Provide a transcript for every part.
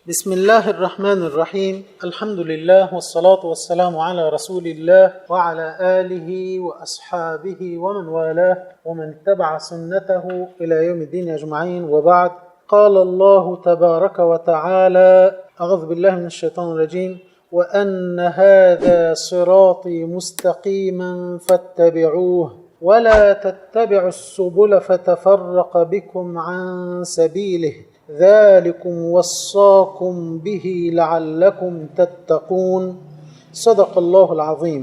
بسم الله الرحمن الرحيم. الحمد لله والصلاة والسلام على رسول الله وعلى آله وأصحابه ومن والاه ومن تبع سنته إلى يوم الدين أجمعين، وبعد. قال الله تبارك وتعالى: أعوذ بالله من الشيطان الرجيم: وأن هذا صراطي مستقيما فاتبعوه ولا تتبعوا السبل فتفرق بكم عن سبيله ذلكم وصاكم به لعلكم تتقون. صدق الله العظيم.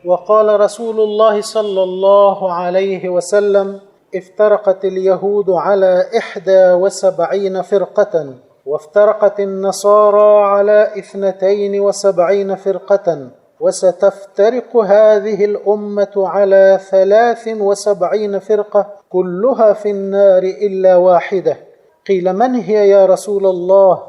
وقال رسول الله صلى الله عليه وسلم: افترقت اليهود على 71 فرقة، وافترقت النصارى على 72 فرقة، وستفترق هذه الأمة على 73 فرقة كلها في النار إلا واحدة. قيل: من هي يا رسول الله؟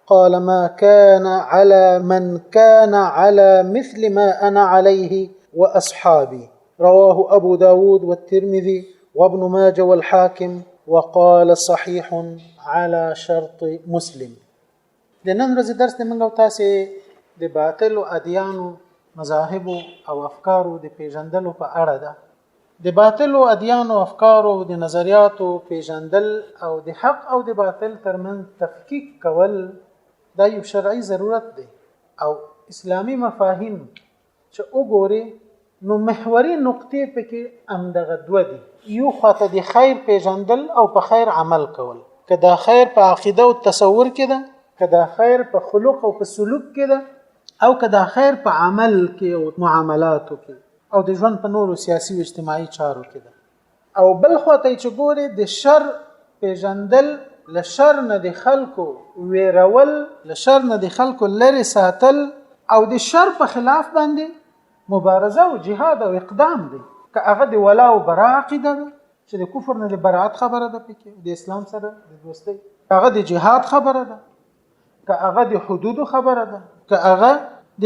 قال: ما كان على من كان على مثل ما أنا عليه وأصحابي. رواه أبو داود والترمذي وابن ماجه والحاكم، وقال صحيح على شرط مسلم. د نن ورځې درس د موږ او تاسې د باطلو ادیانو، مذاهبو او افکارو د پیژندلو په اړه ده. د باطلو ادیانو، افکارو، د نظریاتو پیژندل او د حق او د باطل ترمنځ تفکیک کول دا یو شرعي ضرورت دی، او اسلامی مفاهیم چې وګوري نو محوري نقطې پکې همدغه دوه دي. یو خاطر د خیر پیژندل او په خیر عمل کول، که دا خیر په عقیده او تصور کې ده، که دا خیر په خلق او په سلوک کې ده، او که دا خیر په عمل کې او معاملاتو کې او د ژوند په نورو سیاسي او اجتماعي چارو کې ده. او بل خواته چې ګوري د شر پیژندل، له شر نه د خلکو ویرول، له شر نه د خلکو لري ساتل، او د شر په خلاف باندې مبارزه او جهاد او اقدام دی. که هغه د ولا او برا عقیده ده چې د کفر نه د برات خبره ده، پکې د اسلام سره د دوستۍ، هغه د جهاد خبره ده، که هغه د حدود خبره ده، که هغه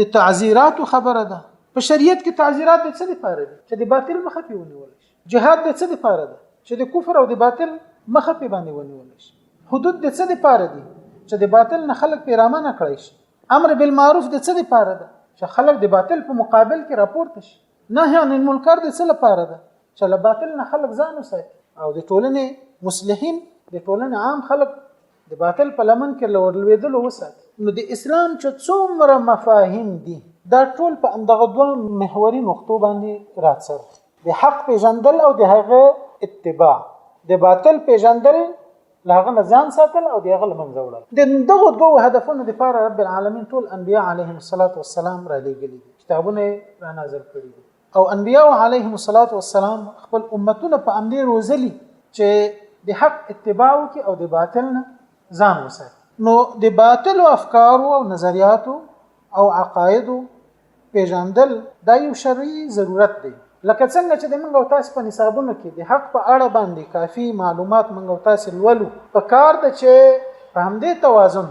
د تعزیرات خبره ده. په شریعت کې تعزیرات د څه لپاره دي؟ چې د باطل مخه په ونیول شي. جهاد د څه لپاره ده؟ چې د کفر او د باطل مخه په باندې ونیول شي. حدود د څه لپاره دي؟ چې د باطل نه خلک پیرامه نه کړی شي. امر بالمعروف د څه لپاره ده؟ چې خلک د باطل په مقابل کې راپورته شي. نهی عن المنکر د څه لپاره ده؟ چې له باطل نه خلک ځان وساتي، او د ټولنې مصلحین، د ټولنې عام خلک د باطل په لمن کې لورلوېدل وساتي. نو د اسلام چې څومره مفاهیم دي دا ټول په اندغه دوه محوري نقطو باندې راڅرخي: د حق پیژندل او د هغه اتباع، د باطل پیژندل، له هغه نه ځان ساتل او د هغه له منځه وړل. د دغو دوه هدفونو لپاره رب العالمین ټول انبیاء علیهم السلام را لېږلي دي، کتابونه را نازل کړي دي، او انبیاء علیهم السلام خپل امتونه په امدې روزلي چې د حق اتباع وکړي او د باطل نه ځان وساتي. نو د باطل او افکارو او نظریاتو او عقایدو پیژندل دا یو شرعي ضرورت دی. لکه څنګه چې د موږ او تاسو په نصابونو کې د حق په اړه باندې کافي معلومات موږ او تاسو لولو، په کار ده چې په همدې توازن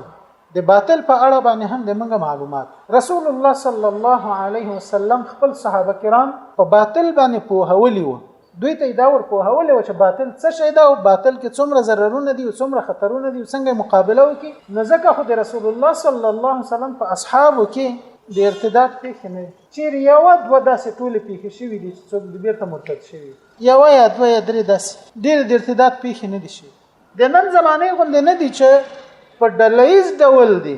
د باطل په اړه باندې هم د موږ معلومات. رسول الله صلی الله علیه وسلم خپل صحابه کرام په باطل باندې پوهولي وو. دوی ته دا ور پوهولي وو چې باطل څه شی ده او باطل کې څومره ضررونه دي او څومره خطرونه دي او څنګه مقابله وکړي. نو ځکه خو د رسول الله صلی الله علیه وسلم په اصحابو کې د ارتداد پیښې نه دي. چیرې یو دوه داسې ټولې پیښې شوي دي چې څوک د بیرته مرتد شوي، یو یا دوه یا درې داسې ډېرې د ارتداد پیښې نه دي شوي. د نن زمانې غوندې نه دي چې په ډلهیز ډول دي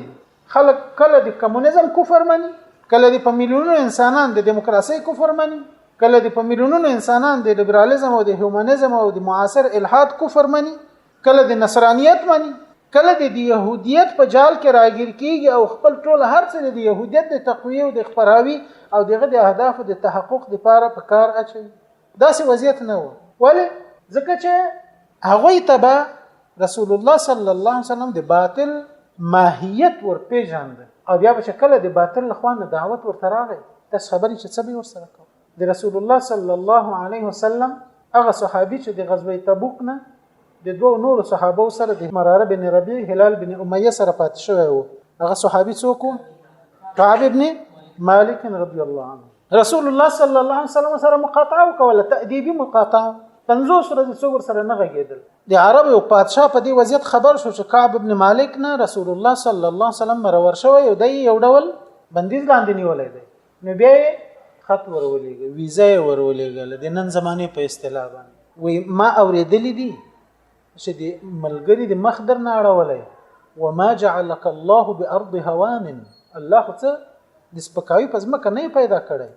خلک کله د کمونیزم کفر مني، کله د په میلیونونو انسانان د دیموکراسۍ کفر مني، کله د په میلیونونو انسانان د لیبرالیزم او د هیومنیزم او د معاصر الحاد کفر مني، کله د نصرانیت مني، کله د يهودیت په جال کې راګیر کیږي او خپل ټول هر څه د يهودیت د تقویه او د خبراوي او دغه د اهداف د تحقق لپاره په کار اچي. داسې وضعیت نه و. ولې؟ ځکه چې هغوی ته رسول الله صلی الله علیه وسلم د باطل ماهیت ور پیژاند، او بیا به کله د باطل له خوا نه دعوت ورته راغی، تاسو خبرې چې څه به ورسره کوي. د رسول الله صلی الله علیه وسلم هغه صحابي چې د غزوه تبوک نه د دوه نورو صحابه سره د مراره بن ربيع، هلال بن امیه سره پاتې شوی وو. هغه صحابي څوک وو؟ کعب بن مالک رضی الله عنه. رسول الله صلی الله علیه وسلم سره مقاطعه وکوله، تأدیبی مقاطعه. 50 ورځې څوک سره نه غږېدل. د عرب یو پادشاه په دې وضعیت خبر شو چې کعب ابن مالک نه رسول الله صلی الله علیه وسلم مرور شوی او د یو ډول بندیز لاندې نیولای دی. نو بیا خط ورولېږي، ویزا یې ورولېږله د نن زمانې په اصطلاح باندې. وی ما اورېدلې دي چې د ملګری د مخ در نه اړولی وما جعلك الله بأرض هوان، الله خو څه د سپکاوي په ځمکه نه پیدا کړی.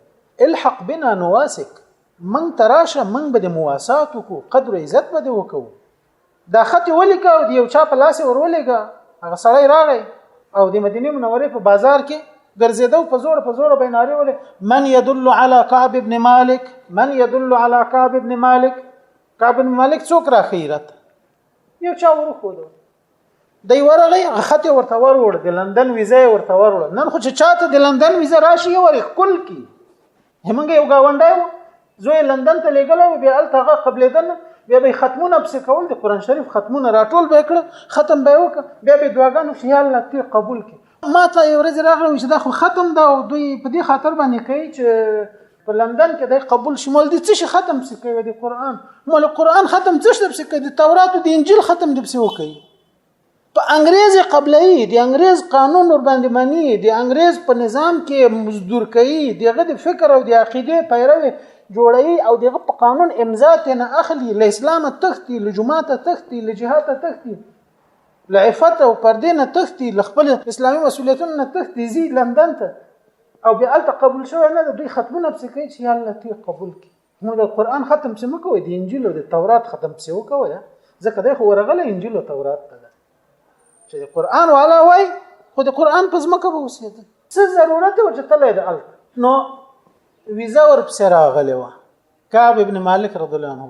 الحق بنا نواسک، من تراشه من به د مواسات وکړو، قدر عزت به د وکړو. دا خط ولیکه او د یو چا په لاس ورولېږه، هغه سړی راغی او د مدینې منورې په بازار کې ګرځېدو، په زور به نارې ولې من يدل على كعب ابن مالک، من يدل على كعب ابن مالک. کعب ابن مالک څوک را خیرت؟ یو چا ورخوده، دی ورغی خط ورته وروړ، د لندن ویزا ورته وروړ. نن خو چې چاته د لندن ویزا راشي یو کل کی همغه یو گاونډای زوی لندن ته لګلو، بیا التغه قبلدن، بیا به ختمونه پس کول، د قران شریف ختمونه راټول به کړ، ختم به وک، بیا به دعاګانو چې الله تی قبول کړي. ما ته یو ورځ راغلی چې دا خو ختم دا او دوی په دې خاطر باندې کوي چې په لندن کې د قبول شمول دي څه ختم سي کوي د قران، مول قران ختم څه دي کوي، د تورات او د انجیل ختم دي څه کوي. په انګريزي قبلي د انګريز قانون ور باندې مانی، د انګريز په نظام کې مزدور کوي، دغه د فکر او د عقیده پیروي جوړي او دغه په قانون امضا ته نه اخلي، ل اسلام تختی، ل جماعت تختی، ل جهاد تختی، ل عفت او پردې نه تختی، ل خپل اسلامي مسولیتونو نه تختی، زی لندن ته او بیا الته قبول شو نه دوی ختمونه پس کوي چې الله تی قبول کړي. نو د قران ختم څه مکوې، د انجیل او د تورات ختم څه وکوي، ځکه دا خو ورغله انجیل او تورات ته چې د قران والا وای، خو د قران په ځمکه به اوسېده. څه ضرورت و چې تللی د الته. نو ویزا ور پسې راغلی وه کعب ابن مالک رضی الله عنه،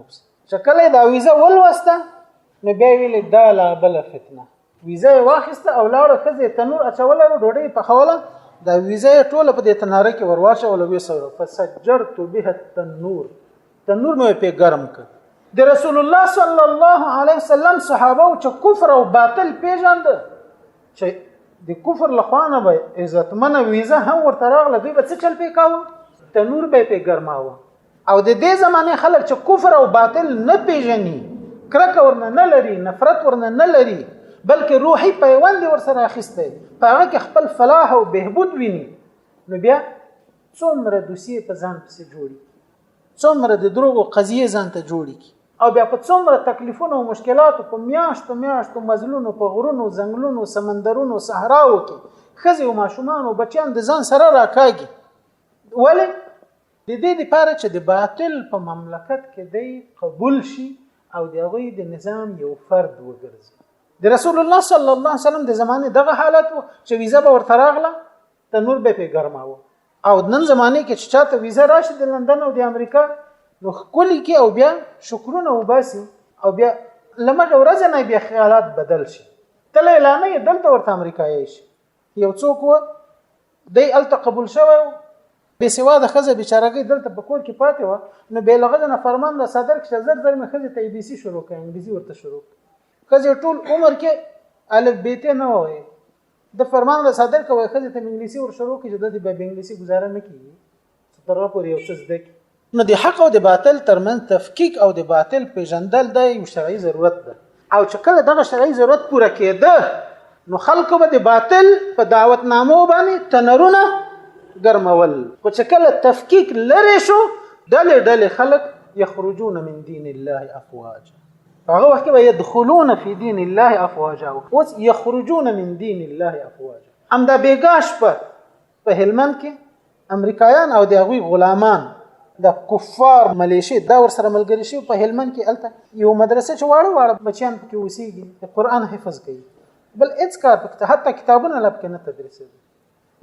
چې کله دا ویزا ولوسته نو بیا ویلې دا لا بله فتنه. ویزا یې واخیسته او لاړه، ښځې تنور اچولی و، ډوډۍ پخوله، دا ویزا یې ټوله په دې تناره کې ور واچوله، ویې فسجرت بها التنور، تنور مې پې ګرم کړ. د رسول الله صلی الله علیه وسلم صحابه او چې کفر او باطل پیژند، چې د کفر لخوانه به عزتمنه ویزا هم ورته راغله، دوی به څه چل پې کاوه، تنور به پې ګرماوه. او د دې زمانه خلک چې کفر او باطل نه پیژني، کرکه ورنه نه لري، نفرت ورنه نه لري، بلکې روحي پیوند ورسره اخیسته، په هغه کې خپل فلاح او بهبود ویني، نو بیا څومره دوسیې په ځان پسې جوړي، څومره د دروغو قضیې ځان ته جوړي، او بیا په څومره تکلیفونو او مشکلاتو په میاشتو مزلونو په غرونو، ځنګلونو، سمندرونو، صحراو کې ښځې او ماشومان او بچیان د ځان سره راکاږي. ولې؟ د دې لپاره چې د باطل په مملکت کې دی قبول شي او د هغوی د نظام یو فرد وګرځي. د رسول الله صلی الله علیه وسلم د زمانې دغه حالت و چې ویزا به ورته راغله، تنور به پې ګرماوه. او نن زمانې کې چې چاته ویزا راشي د لندن او د امریکا، نو ښکلي کې او بیا شکرونه وباسي، او بیا لمغه ورځ نه بیا خیالات بدل شي. تله اعلان یې دلته ورته امریکایي شي. یو څوک و دی الته قبول شوی، بې سواده ښځه بیچارهګۍ دلته په کور کې پاتې وه، نو بې له غږه نه فرمان را صادر کړي چې زر مې ښځې ته ABC شروع کړه، انګلیسي ورته شروع کړه. ښځې ټول عمر کې الف ب ت نه وایي، د فرمان را صادر کوي ښځې ته انګلیسي ور شروع کړي چې د دې به انګلیسي گزاره نه کیږي، تر هغه پورې یو څه زده کړي. نو د حق او د باطل ترمن تفکیک او د باطل پیژندل د یو شرعي ضرورت ده، او چې کله دغه شرعي ضرورت پوره کېده، نو خلکو به د باطل په دعوت نامو باندې تنرونه ګرمول. خو چې کله تفکیک لرې شو، ډلې خلک یخرجون من دین الله افواجا، هغه وخت کې به يدخلون فی دین الله افواجا، اوس یخرجون من دین الله افواجا. همدا بیګاش په هلمند کې امریکایان او د هغوی غلامان د کفار ملیشي دا ورسره ملګري شي. په هلمند کې الته یو مدرسه چې واړه بچیان پکې اوسېږي، د قرآن حفظ کوي، بل هېڅ کار پکې حتی کتابونه لا پکې نه تدریسېږي.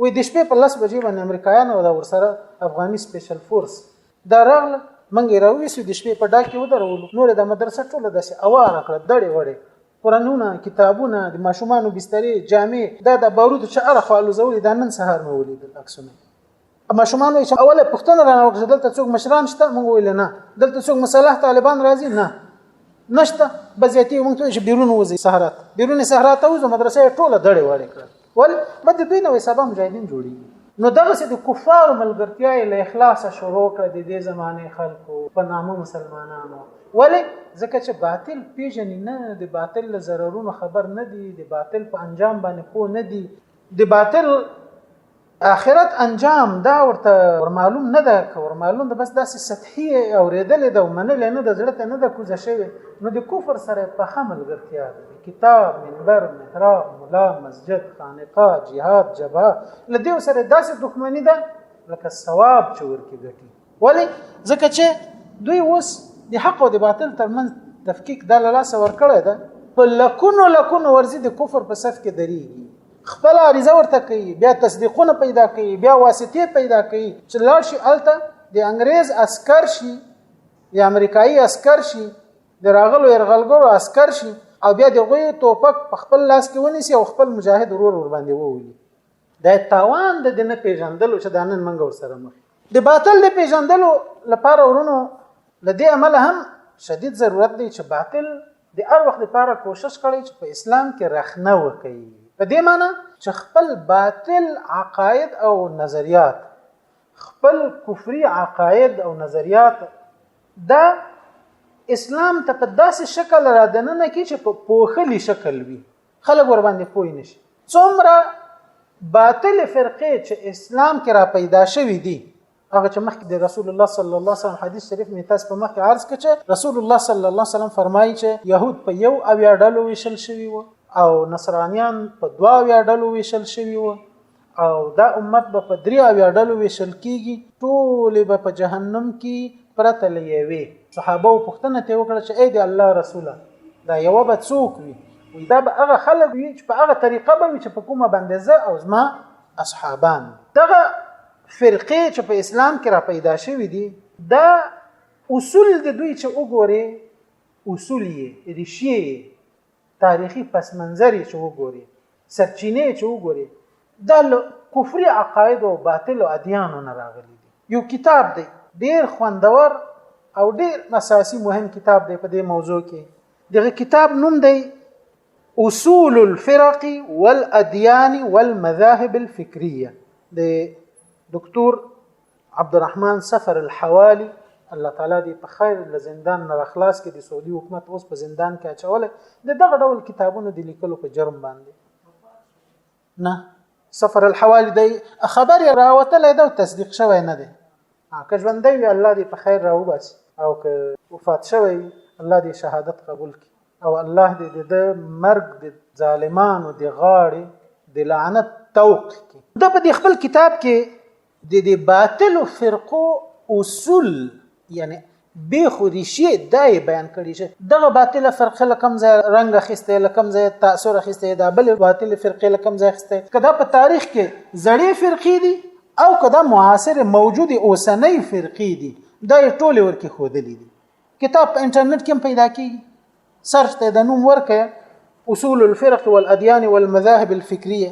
وایي د شپې په 10 بجې باندې امریکایان او دا ورسره افغاني سپیشل فورس دا راغله، موږ یې راویسو، د شپې په ډاګ کې ودرولو، نور د مدرسه ټوله داسې اواره کړه، دړې وړې قرآنونه، کتابونه، د ماشومانو بسترې، جامې، دا د بارودو چې هره خوا الوزولي، دا نن سهار مې ولیدل عکسونه. ماشومان وایي چې اوله پوښتنه رانه وکړه چې دلته څوک مشران شته؟ موږ ویل نه. دلته څوک مسلح طالبان راځي؟ نه، نشته. بزیاتي موږ ته چې بیرون وځي، سهارات، بیرون سهارات ته وځو، مدرسه یې ټوله دړې وړې کړه. ولې؟ بعد دوی نو حسابه مجاهدین جوړېږي. نو دغه د کفارو ملګرتیا له اخلاص شروع کړه د دې زمانه خلکو په نامه مسلمانانو. ولی ځکه چې باطل پیژنې نه، د باطل له ضررونو خبر نه دي، د باطل په انجام باندې پوه نه دي، د باطل آخرت انجام دا ورته معلوم نه ده. که معلوم ده بس داسې سطحي اورېدلې ده او منلې نه ده، زړه ته نه ده کوزه شوې. نو د کفر سره پخه ملګرتیا ده، کتاب، منبر، محراب، ملا، مسجد، خانقاه، جهاد، جبهه، له دې سره داسې دښمني ده لکه ثواب چې ورکې ګټي. ولې ځکه چې دوی اوس د حق او د باطل ترمنځ تفکیک دا له لاسه ورکړی ده، په لکونو ورځي د کفر په صف کې درېږي، خپل عریضه ورته کوي، بیا تصدیقونه پیدا کوي، بیا واسطې پیدا کوي چې لاړ شي هلته د انګریز عسکر شي، د امریکایي عسکر شي، د راغلو یرغلګرو عسکر شي، او بیا د هغوی ټوپک په خپل لاس کې ونیسي او خپل مجاهد ور باندې وولي. دا تاوان د نه پیژندلو چې دا نن موږ ورسره مخ د باطل د پیژندلو لپاره ورونو له دې عمله هم شدید ضرورت دی چې باطل د هر وخت لپاره کوشش کړي چې په اسلام کې رخنه وکړي. په دې معنی چې خپل باطل عقاید او نظریات، خپل کفري عقاید او نظریات دا اسلام ته په داسې شکل را دننه کې چې په پوښلي شکل وي، خلک ور باندې پوه نشي. څومره باطل فرقې چې اسلام کې را پیدا شوي دي، هغه چې مخکې د رسول الله صلی الله علیه وسلم حدیث شریف می تاسو په مخکې عرض کړ چې رسول الله صلی الله علیه وسلم فرمایي چې يهود په 1 ډلو ویشل شوي وو او نصرانیان په 2 ډلو ویشل شوي وو او دا امت به په 3 ډلو ویشل کیږي، ټول به په جهنم کې پرته لوي. صحابه او پښتنه ته وکړه چې اې دی الله رسوله دا یو به څوک وي، دا به هغه خلک وي چې په هغه طریقه به وي چې په کومه باندې زه او زما اصحابان. دغه فرقې چې په اسلام کې را پیدا شوي دي، دا اصول د دوی چې وګوري، اصول یې ریښې تاریخي پس منظر چې وګوري، سرچینې چې وګوري، دا کفري عقاید او باطل او ادیانو نه راغلي دي. یو کتاب دی ډیر خوندور او ډیر اساسي مهم کتاب دی په دې موضوع کې. دغه کتاب نوم دی اصول الفرق والاديان والمذاهب الفكريه د دکتور عبدالرحمن سفر الحوالي، الله تعالی دې په خیر له زندان نه خلاص کړي. د سعودي حکومت اوس په زندان کې اچولې د دغه ډول کتابونو د لیکلو په جرم باندې نه. سفر الحوالي دی خبر راوتلې ده او تصدیق شوی نه دی. که ژوندی وي الله دې په خیر راوباسي، او که وفات شوی الله دې شهادت قبول کړي، او الله دې د مرګ د ظالمانو د غاړې د لعنت توق کړي. دا په خپل کتاب کې د باطل فرقو اصول یعنی به خوريشي دای بیان کړي چې دغه باطل فرقه لکم ځای رنگ اخیسته، لکم ځای تاثیر اخیسته، دا بل باطل فرقه لکم ځای اخیسته. کدا په تاریخ کې زړې فرقې دي او کدا معاصر موجود اوسنۍ فرقې دي، دا ټول ورکی خودلې دي. کتاب په انټرنیټ کې پیدا کیږي، سرچ ته د نوم ورکه اصول الفرق والاديان والمذاهب الفكريه.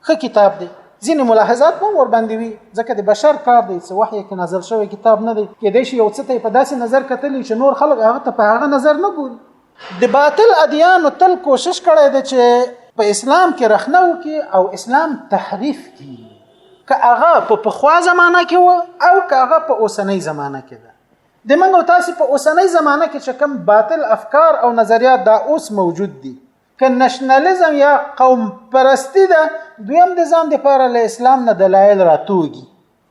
خو کتاب دی، ځینې ملاحظات هم ور باندې وي ځکه د بشر کار دی، څه وحی کې نازل شوی کتاب نه دی. کېدای شي یو څه ته په داسې نظر کتلی چې نور خلک هغه ته په هغه نظر نه ګوري. د باطل ادیان تل کوشش کړی دی چې په اسلام کې رخنه وکړي او اسلام تحریف کړي، که هغه په پخوا زمانہ کې و او که هغه په اوسنۍ زمانہ کې ده. د موږ تاسو په اوسنۍ زمانہ کې چې کوم باطل افکار او نظریات دا اوس موجود دي، که نشنالیزم یا قوم پرستی ده، دویم د ځان لپاره له اسلام نه دلایل راتوږي.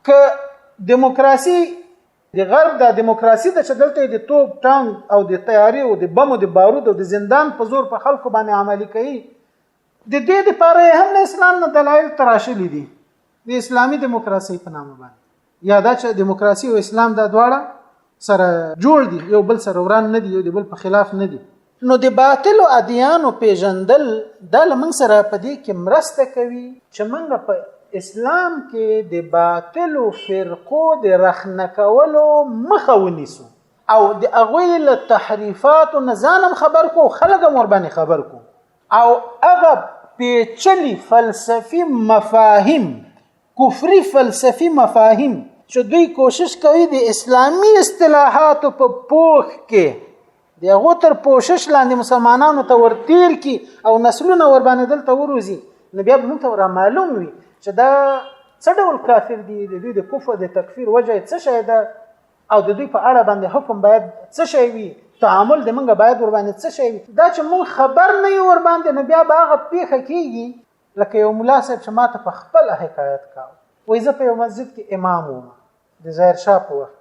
که دیموکراسي د غرب د دیموکراسي د چدلته د توپ ټانک او د تیاری او د بم او د بارود او د زندان په زور په خلکو باندې عملی کوي، د دې لپاره هم له اسلام نه دلایل تراشلي دي د اسلامي دیموکراسي په نامه باندې. یا دا چې دیموکراسي او اسلام دا دواړه سره جوړ دي، یو بل سره وران نه دي، یو د بل په خلاف نه دي. نو د باطل او ادیانو پیژندل دا لمن سره په دې کې مرسته کوي چې موږ په اسلام کې د باطل او فرقو د رخنه کولو مخه ونیسو او د هغوی له تحریفاتو نه ځان خبر کو، خلک هم ورباندې خبر کو، او هغه پیچلي فلسفي مفاهیم، کفري فلسفي مفاهیم چې دوی کوشش کوي د اسلامي اصطلاحاتو په پوښ کې د هغو تر پوشش لاندې مسلمانانو ته ورتیر کی او نسلونه ور باندې دلته وروزي، نو بیا موږ ته را معلوم وي چې دا څه ډول کافر دي، د دوی د کفر د تکفیر وجه څه شی ده، او د دوی په اړه باندې حکم باید څه شی وي، تعامل د موږ باید ور باندې څه شی وي. دا چې موږ خبر نه یو ور باندې، نو بیا به هغه پیښه کیږي لکه یو ملا صاحب چې ماته په خپل حکایت کاوه، وایي زه په یو مسجد کې امام وم د ظاهر شاه په وخت،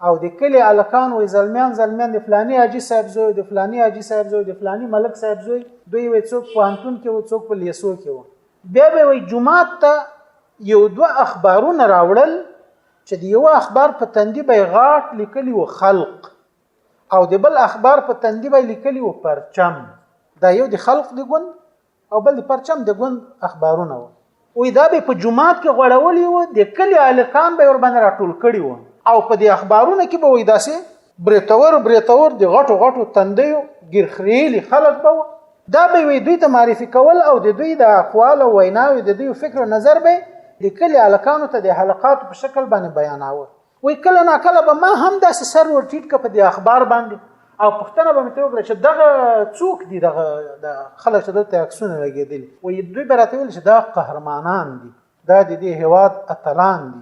او د کلي هلکان وایي زلمیان د فلاني حاجي صاحب زوی، د فلاني حاجي صاحب زوی، د فلاني ملک صاحب زوی، دوی وایي څوک پوهنتون کې و، څوک په لیسو کې و. بیا به وایي جومات ته یو دوه اخبارونه راوړل چې د یو اخبار په تندي به غاټ لیکلی و خلق، او د بل اخبار په تندي به لیکلی و پرچم. دا یو د خلق د ګوند او بل د پرچم د ګوند اخبارونه و. وی دا به په جمعات کې غړولې و، د کلی الکان به ور باندې راټول کړي و، او په دې اخبارونه کې به وای داسې بریتور د غټو تندیو ګرخریلی خلک به. دا به وی دوی ته معرفي کول، او د دوی د اقوال او ویناوي د دوی فکر او نظر به د کلی الکانو ته د حلقات په شکل باندې بیاناوه. وی کله نا کله به ما هم داسې سر ور ټیټ ک په دې اخبار باندې، او پښتنه به مته وکړه چې دغه څوک دي، دغه د خلک چې دلته عکسونه لګېدلي وي، دوی به راته ویل چې دا قهرمانان دي، دا د دې هېواد اتلان دي.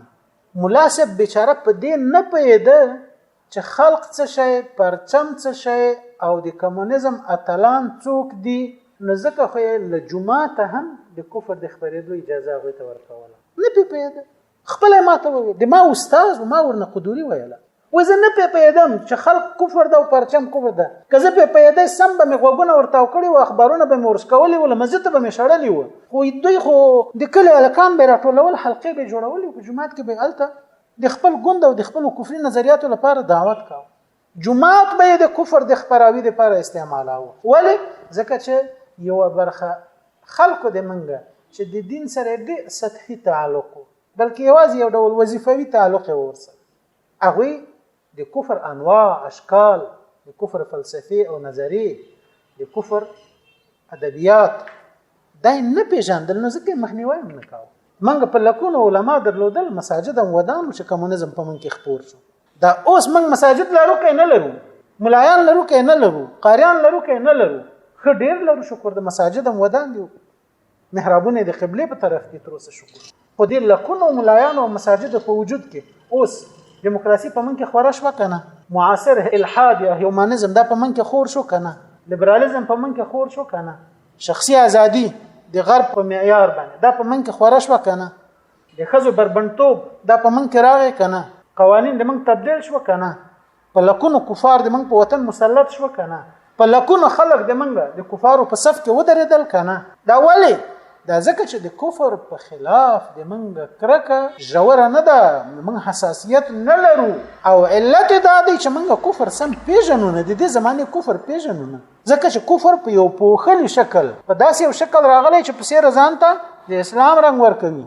ملا صاحب بیچاره په دې نه پوهېده چې خلق څه شی، پرچم څه شی، او د کمونیزم اتلان څوک دي. نو ځکه خو یې له جوماته هم د کفر د خپرېدو اجازه هغوی ته ورکوله، نه پې پوهېده. خپله یې ما ته وویل، د ما استاد ما ورنه قدوري ویله، و زه نه پې پوهېدم چې خلق کفر ده او پرچم کفر ده. که زه پې پوهېدی سم به مې غوږونه ورتاو کړي وو، اخبارونه به مې ورسکولي وو، له مسجد ته به مې شړلي وو. خو دوی خو د کلي هلکان به یې راټولول، حلقې به یې جوړولې، په جومات کې به یې هلته د خپل ګوند او د خپلو کفري نظریاتو لپاره دعوت کاوه. جومات به یې د کفر د خپراوي دپاره استعمالاوه. ولې؟ ځکه چې یوه برخه خلکو د منګه چې د دین سره ډېر سطحي تعلق و، بلکې یوازې یو ډول وظیفوي تعلق یې ورسره. هغوی د کفر انواع، اشکال، د کفر فلسفي او نظری، د کفر ادبیات دا نه پیژندل، نو ځکه مخنیوی هم نه کاوه. موږ په لکونو علما درلودل، مساجد هم ودان چې کمونیزم په موږ کې خپور شو. دا اوس موږ مساجد لرو که نه لرو، ملایان لرو که نه لرو، قاریان لرو که نه لرو، ښه ډېر لرو، شکر د مساجد هم ودان دي، محرابونه د قبلې په طرف کې تر اوسه شکر. خو دې لکونو ملایانو او مساجدو په وجود کې اوس دیموکراسي په من کې خوره شوه که نه، معاصر الحاد یا هیومانیزم دا په من کې خور شو که نه، لیبرالیزم په من کې خور شو که نه، شخصي ازادي د غرب په معیار باندې دا په من کې خوره شوه که نه، د ښځو بربنډتوب دا په من کې راغی که نه، قوانین د من تبدیل شوه که نه، په لکونو کفار د من په وطن مسلط شوه که نه، په لکونو خلک د منګه د کفارو په صف کې ودرېدل که نه. دا ولې؟ دا ځکه چې د کفر په خلاف د منګه کرکه ژوره نه ده، موږ حساسیت نه لرو، او علت دا دی چې موږ کفر سم پیژنو نه، د دې زمانې کفر پیژنو نه، ځکه چې کفر په یو پوښلي شکل، په داسې یو شکل راغلی چې په څېره ځان ته د اسلام رنګ ورکوي.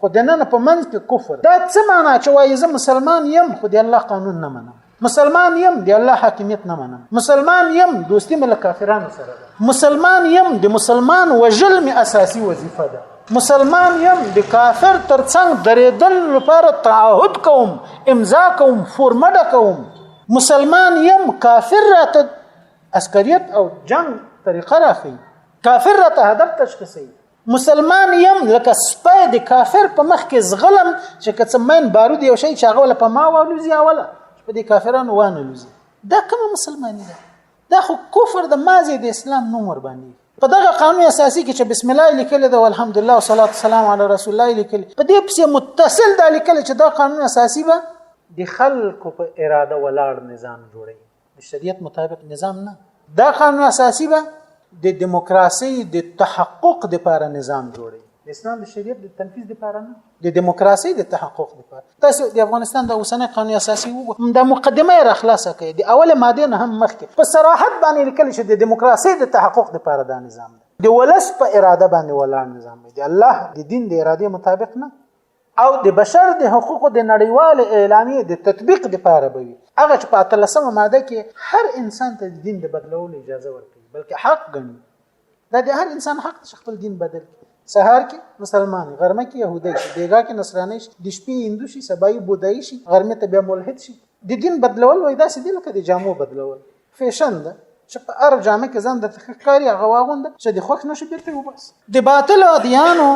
خو دننه په منځ کې کفر. دا څه معنا چې وایي زه مسلمان یم خو د الله قانون نه منم، مسلمان یم د الله حاکمیت نه منم، مسلمان یم دوستی مې له کافرانو سره ده، مسلمان یم د مسلمان وژل مې اساسي وظیفه ده، مسلمان یم د کافر ترڅنګ درېدل لپاره تعهد کوم، امضا کوم، فورمه کوم، مسلمان یم کافر راته عسکریت او جنگ طریقه راخی، کافر راته هدف تشخیصي، مسلمان یم لکه سپی د کافر په مخ کې زغلم چې که څه مین بارود یو شی چې هغه ولا په ما والوزي اوله په دې کافرانو وانه لوزي. دا کومه مسلمانی ده؟ دا خو کفر د ماضی د اسلام نوم ور باندې. په دغه قانون اساسي کې چې بسم الله لیکل ده والحمدلله والصلاه والسلام علی رسول الله لیکل، په دې پسې متصل دا لیکل چې دا قانون اساسي به د خلکو په اراده ولاړ نظام جوړي، د شریعت مطابق نظام نه. دا قانون اساسي به د دیموکراسي د تحقق لپاره نظام جوړي، د اسلام د شریعت د تنفيذ لپاره نه، د دیموکراسي د تحقق لپاره. تاسو د افغانستان د اوسنۍ قانون اساسي وګورئ، د مقدمه یې راخلاصه کړي، د اوله ماده نه هم مخکې په صراحت باندې لیکل چې د دیموکراسي د تحقق لپاره دا نظام دی، د ولس په اراده باندې ولاړ نظام دی، د الله د دین د اراده مطابق نه، او د بشر د حقوقو د نړیوال اعلامیه د تطبیق لپاره به وي. هغه چې په 13مه ماده کې هر انسان ته د دین د بدلولو اجازه ورکوي، بلکې حق ګڼي. دا د هر انسان حق چې خپل دین بدل کړي. سهار کې مسلمان، غرمه کې يهودي شي، بیګا کې نصراني شي، د شپې هندو شي، سبای بودایی شي، غرمه ته بیا ملحد شي. د دین بدلول وای دا سدي لکه د جامو بدلول، فیشن ده چې په هر جامه کې ځان د تخکاری هغه واغوند چې د خوښ نشي بیرته وبس. د باطل ادیانو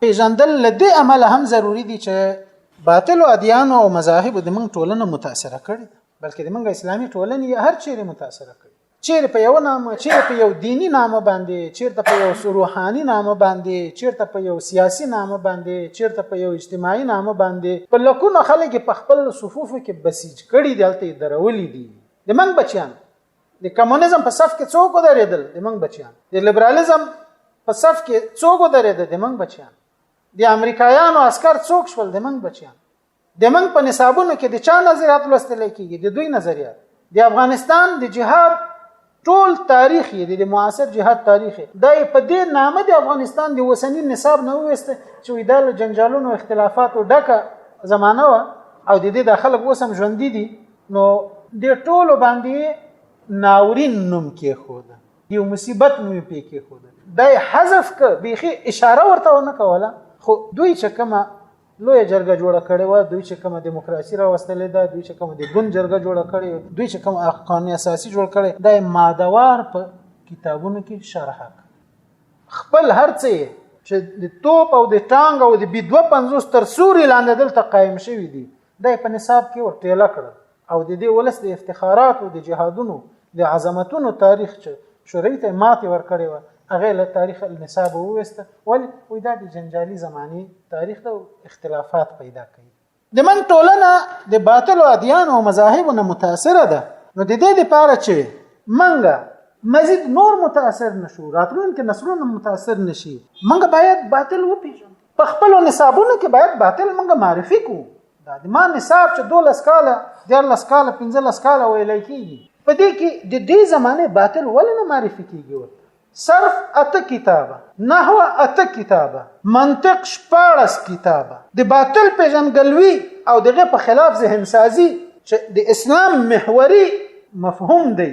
پیژندل لدې عمل هم ضروری دي چې باطل او ادیان او مذاهب د موږ ټولنه متاثره کړي بلکې د موږ اسلامي ټولنه هر چیرې متاثره کړي چیرې په یو نامه چیرې په یو دینی نامه باندې چیرته په یو روحاني نامه باندې چیرته په یو سیاسي نامه باندې چیرته په یو اجتماعي نامه باندې په لکونو خلک په خپل صفوفو کې بسیج کړي دلته درولې دي د موږ بچیان د کمونیزم په صف کې څوک درېدل د موږ بچیان د لیبرالیزم په صف کې څوک درېدل د موږ بچیان د امریکایانو عسكر څوک شول د موږ بچیان د موږ په نصابونو کې د چا نظریات لوستل کېږي د دوی نظریات د افغانستان د جهاد ټول تاریخ د معاصر جهاد تاریخ دا په دې نامه د افغانستان د وسنی نصاب نه وسته چې د جنجالونو اختلافاتو ډکه زمانہ او د دې داخله وسم ژوند دي نو د ټولو باندې ناورین نوم کې خود یو مصیبت نوم کې خود دا حذف ک بيخي اشاره ورته نه کوله خو دوی چې کومه لوی جرګه جوړه کړې و دوی چې کومه دیموکراسي راوستلې ده دوی چې کومه د ګوند جرګه جوړه کړې دوی چې کومه قانون اساسي جوړ کړي د مادهوار په کتابونو کې شرح خپل هر څه چې د توپ او د ټانګ او د B250 تر سوري لاندې دلته قائم شوی دي د په نصاب کې ورټیلا کړ او د دې ولس د افتخارات او د جهادونو د عظمتونو تاریخ چې شوري ته ماتې ورکړې و هغه له تاریخ النصاب ووسته ولې دا د جنجالي زماني تاریخ ته اختلافات پیدا کړي د من ټولنه د باطل او ادیان او مذاهب نه متاثره ده نو د دې لپاره چې منګه مزید نور متاثر نشو راتلونکي نسلونه متاثر نشي منګه باید باطل وپیژنو په خپل نصابونو کې باید باطل منګه معرفي کو دا د ما نصاب چې 12 کاله 14 کاله 15 کاله ویل کېږي په دې کې د دې زمانه باطل ولنه معرفي کیږي صرف 8 کتابه نحو 8 کتابه منطق 14 کتابه د باطل پیژنګلوي او دغه په خلاف ذهن سازي چې د اسلام محوري مفهوم دی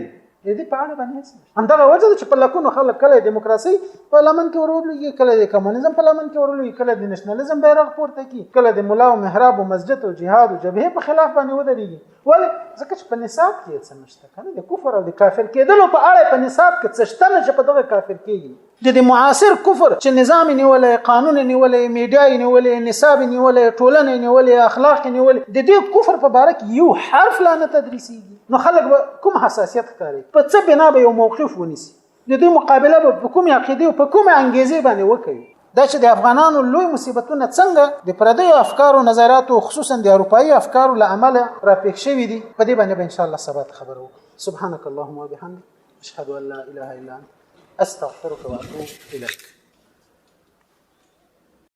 دې په اړه باندې اندغه وجه چې په لکونو خلک کله دیموکراسي په لمن کې ورولږي کله د کمونیزم په لمن کې ورولږي کله د نېشنلزم بیرغ پورته کی کله د مولا او محراب او مسجد او جهاد او جبهه په خلاف باندې ودرېږي ولې ځکه چې په نصاب کې څه نشته کنه د کفر او د کافر کېدلو په اړه په نصاب کې څه شته چې په دغه کافر کېږي د معاصر کفر چې نظام نیولې قانون نیولې میډیا نیولې نصاب نیولې ټولنه نیولې اخلاق نیولې د دې کفر په باره کې یو حرف لا نه تدریسيږي نو خلک کوم حساسیت ښکاري په څه بنا به یو موقف ونیسي د دې مقابله په کوم عقیده او په کوم انګیزه باندې وکړي دا چې د افغانانو لوی مصیبتونه څنګه د پردیو افکار او نظریات خصوصا د اروپایي افکارو له عمله راپېښ شوي دي په دې باندې ان شاء الله سبات خبرو سبحانك اللهم وبحمدك اشهد ان لا اله الا انت استغفرك واتوب اليك